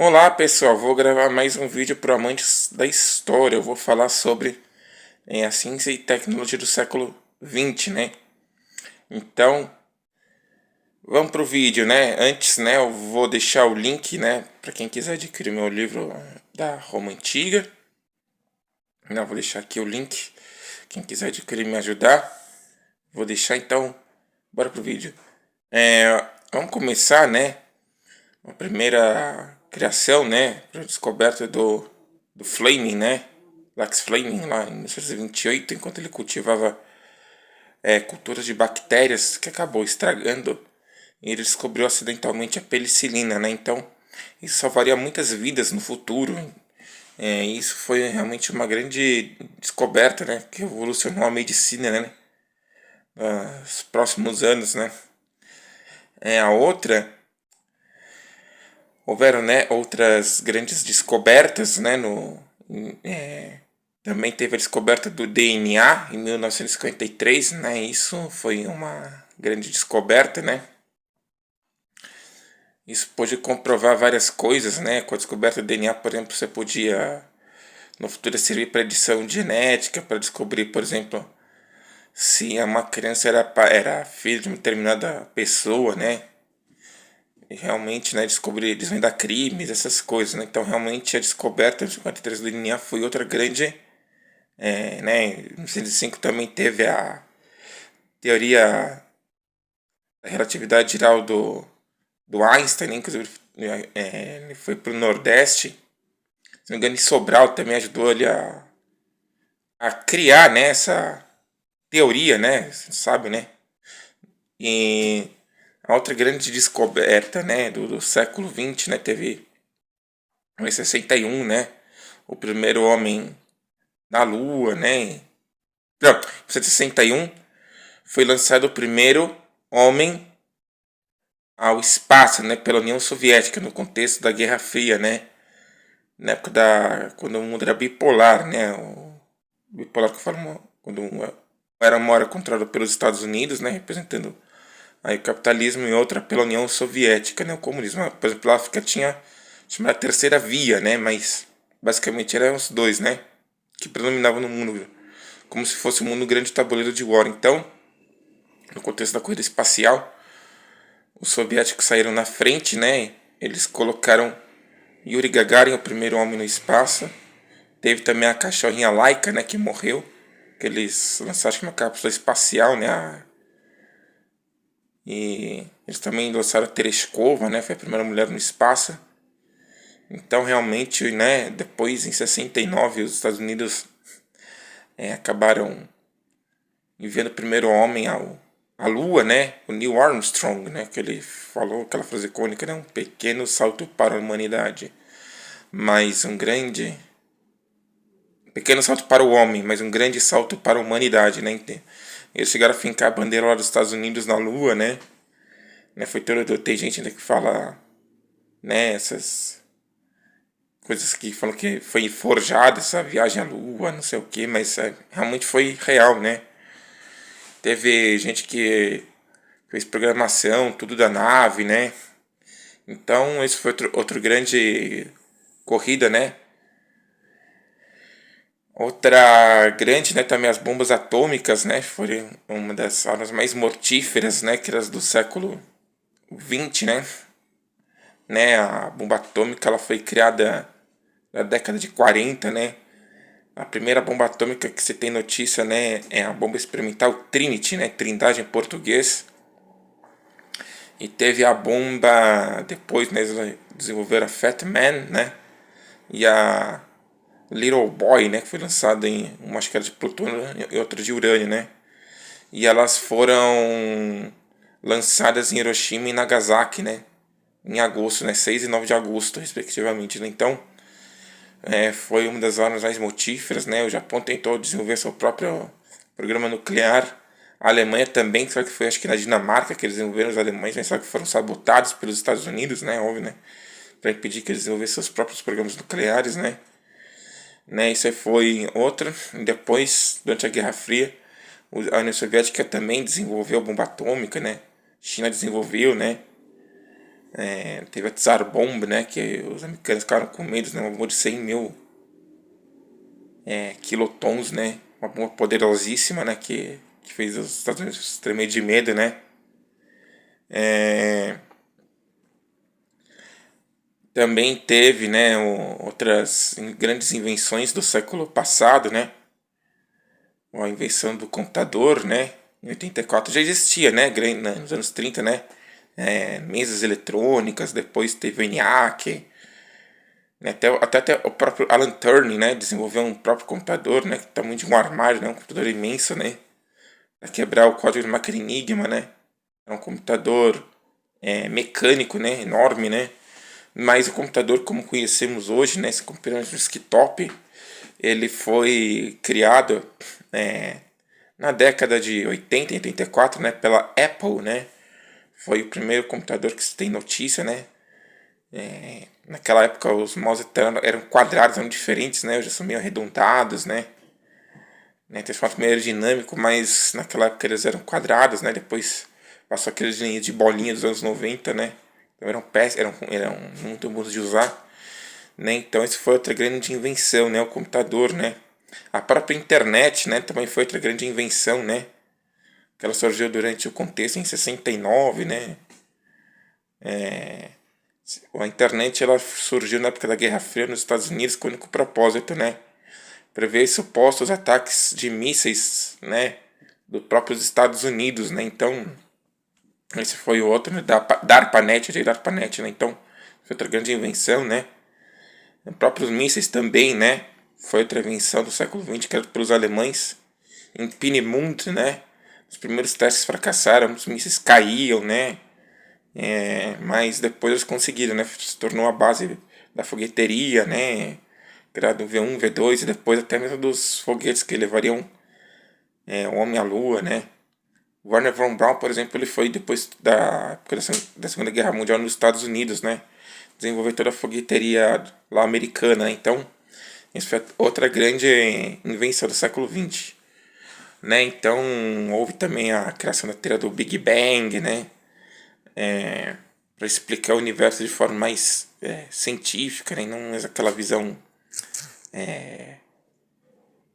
Olá pessoal, vou gravar mais um vídeo para amantes da história. Eu vou falar sobre a ciência e tecnologia do século XX, né? Então, vamos pro vídeo, né? Antes, né, eu vou deixar o link, né, para quem quiser adquirir meu livro da Roma Antiga. Não, vou deixar aqui o link. Quem quiser adquirir me ajudar, vou deixar então. Bora pro vídeo. Vamos começar, né? A primeira criação, né, a descoberta do Fleming, né, Max Fleming, lá em 1928, enquanto ele cultivava culturas de bactérias que acabou estragando, e ele descobriu acidentalmente a penicilina, né, então isso salvaria muitas vidas no futuro. Isso foi realmente uma grande descoberta, né, que revolucionou a medicina, né, nos próximos anos, né. A outra Houveram, né, outras grandes descobertas, né, também teve a descoberta do DNA em 1953, né, isso foi uma grande descoberta, né, isso pôde comprovar várias coisas, né, com a descoberta do DNA, por exemplo, você podia no futuro servir para edição genética, para descobrir, por exemplo, se uma criança era filha de uma determinada pessoa, né, e realmente, né, descobrir, desvendar crimes, essas coisas, né? Então, realmente, a descoberta do 53 do DNA foi outra grande, né? Em 1905 também teve a teoria da relatividade geral do Einstein, né? Inclusive, ele foi para o Nordeste. Se não me engano, em Sobral também ajudou ele a criar, né, essa teoria, né? Você sabe, né? E a outra grande descoberta, né, do século XX, né, teve em 61, né, o primeiro homem na Lua, né? Não, em 1961 foi lançado o primeiro homem ao espaço, né, pela União Soviética no contexto da Guerra Fria, né? Na época quando o mundo era bipolar, né? O bipolar que eu falo quando era uma hora controlado pelos Estados Unidos, né, representando aí o capitalismo e outra pela União Soviética, né, o comunismo. Por exemplo, a África tinha chamada Terceira Via, né, mas basicamente eram os dois, né, que predominavam no mundo, como se fosse um mundo grande tabuleiro de War. Então, no contexto da corrida espacial, os soviéticos saíram na frente, né? Eles colocaram Yuri Gagarin, o primeiro homem no espaço. Teve também a cachorrinha Laika, né, que morreu, que eles lançaram uma cápsula espacial, né? E eles também lançaram a Tereshkova, né? Foi a primeira mulher no espaço. Então, realmente, né, depois em 69 os Estados Unidos acabaram enviando o primeiro homem à Lua, né? O Neil Armstrong, né? Que ele falou aquela frase icônica, né? Um pequeno salto para a humanidade, mas um grande... Pequeno salto para o homem, mas um grande salto para a humanidade, né? Eles chegaram a fincar a bandeira lá dos Estados Unidos na Lua, né? Foi todo, tem gente ainda que fala, né? Essas coisas que falam que foi forjada essa viagem à Lua, não sei o que, mas realmente foi real, né? Teve gente que fez programação, tudo da nave, né? Então, esse foi outro grande corrida, né? Outra grande, né, também as bombas atômicas, né? Foram uma das armas mais mortíferas, né? Que eram do século XX, né? A bomba atômica, ela foi criada na década de 40, né? A primeira bomba atômica que se tem notícia, né, é a bomba experimental Trinity, né, Trindade em português. E teve a bomba, depois, né, eles desenvolveram a Fat Man, né, e a Little Boy, né, que foi lançada em uma, acho que era de plutônio e outra de urânio, né. E elas foram lançadas em Hiroshima e Nagasaki, né, em agosto, né, 6 e 9 de agosto, respectivamente, né. Então, foi uma das armas mais mortíferas, né? O Japão tentou desenvolver seu próprio programa nuclear. A Alemanha também, só que foi acho que na Dinamarca que eles desenvolveram os alemães, mas só que foram sabotados pelos Estados Unidos, né? Óbvio, né? Para impedir que eles desenvolvessem seus próprios programas nucleares, Isso aí foi outra. Depois, durante a Guerra Fria, a União Soviética também desenvolveu bomba atômica, né? A China desenvolveu, né? Teve a Tsar Bomb, né, que os americanos ficaram com medo, né, uma bomba de 100 mil quilotons, né, uma bomba poderosíssima, né, que fez os Estados Unidos tremer de medo, né. É, também teve, né, outras grandes invenções do século passado, né, a invenção do computador, né, em 84 já existia, né, nos anos 30, né, mesas eletrônicas, depois teve o ENIAC, né, até o próprio Alan Turing, né, desenvolveu um próprio computador, né, que tamanho de um armário, né, um computador imenso, né, para quebrar o código de máquina Enigma, né, é um computador mecânico, né, enorme, né, mas o computador como conhecemos hoje, né, esse computador desktop, ele foi criado na década de 80 e 84, né, pela Apple, né, foi o primeiro computador que se tem notícia, né. Naquela época os mouse eram quadrados, eram diferentes, né, hoje são meio arredondados, né. Tem esse formato meio aerodinâmico, mas naquela época eles eram quadrados, né, depois passou aqueles linhas de bolinha dos anos 90, né, então eram muito bons de usar, né, então isso foi outra grande invenção, né, o computador, né. A própria internet, né, também foi outra grande invenção, né, que ela surgiu durante o contexto em 69, né. A internet ela surgiu na época da Guerra Fria nos Estados Unidos com o único propósito, né, prever supostos ataques de mísseis, né, dos próprios Estados Unidos, né, então esse foi o outro, né, DARPANET, né, então foi outra grande invenção, né, os próprios mísseis também, né, foi outra invenção do século XX, criado pelos alemães, em Peenemünde, né, os primeiros testes fracassaram, os mísseis caíam, né, mas depois eles conseguiram, né, se tornou a base da fogueteria, né, criado o V1, V2 e depois até mesmo dos foguetes que levariam o homem à lua, né. Wernher von Braun, por exemplo, ele foi depois da época da Segunda Guerra Mundial nos Estados Unidos, né, desenvolver toda a fogueteria lá americana, né? Então isso foi outra grande invenção do século XX, né, então houve também a criação da teoria do Big Bang, né, para explicar o universo de forma mais científica, né, e não aquela visão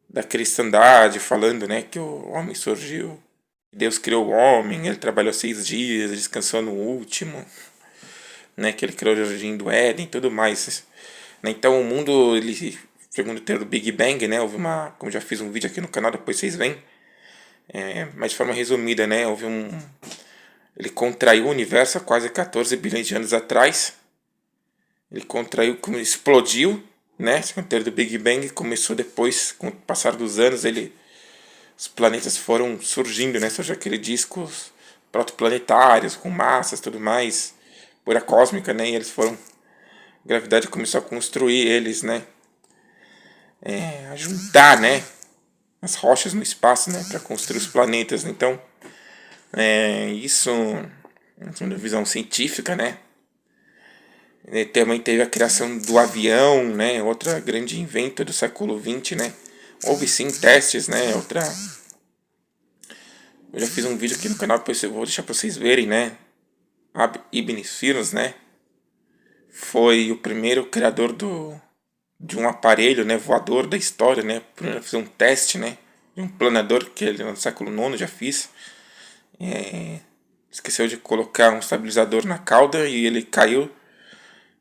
da cristandade falando, né, que o homem surgiu, Deus criou o homem, ele trabalhou 6 dias, descansou no último, né, que ele criou o jardim do Éden e tudo mais, né. Então o mundo, ele, segundo o teoria do Big Bang, né, houve uma, como já fiz um vídeo aqui no canal, depois vocês veem, mas de forma resumida, né, ele contraiu o universo há quase 14 bilhões de anos atrás. Ele contraiu, como explodiu, né? Segundo a teoria do Big Bang, começou depois, com o passar dos anos, os planetas foram surgindo, né? Surgiu aqueles discos protoplanetários com massas, tudo mais, poeira cósmica, né? E eles foram, a gravidade começou a construir eles, né? A juntar, né? As rochas no espaço, né? Para construir os planetas. Então, isso, uma visão científica, né? Também teve a criação do avião, né? Outra grande invento do século XX, né? Houve sim testes, né? Eu já fiz um vídeo aqui no canal, depois eu vou deixar para vocês verem, né? Ibn Sina, né? Foi o primeiro criador de um aparelho, né, voador da história, né? Primeiro fazer um teste, né? De um planador que ele no século IX já fiz. Esqueceu de colocar um estabilizador na cauda e ele caiu.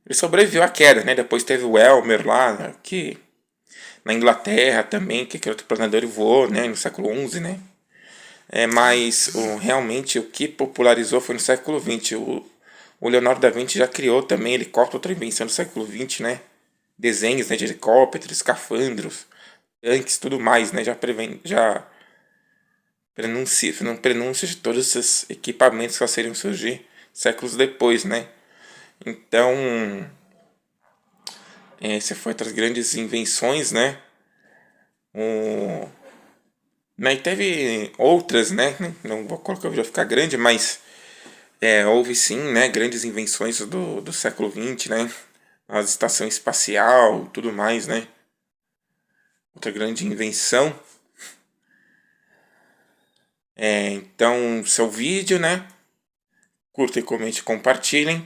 Ele sobreviveu à queda, né? Depois teve o Elmer lá, né, que na Inglaterra também, que outro planador voou, né? No século XI, né? Mas realmente o que popularizou foi no século XX. O Leonardo da Vinci já criou também helicóptero, outra invenção do século XX, né? Desenhos, né, de helicópteros, escafandros, tanques, tudo mais, né? Já não prenúncia de todos esses equipamentos que seriam surgir séculos depois, né? Então, essa foi outras grandes invenções, né? E teve outras, né? Não vou colocar o vídeo ficar grande, mas houve sim, né? Grandes invenções do século XX, né? A estação espacial, tudo mais, né? Outra grande invenção. Então, seu vídeo, né? Curta e comente, compartilhem.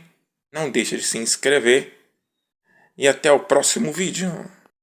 não deixe de se inscrever e até o próximo vídeo.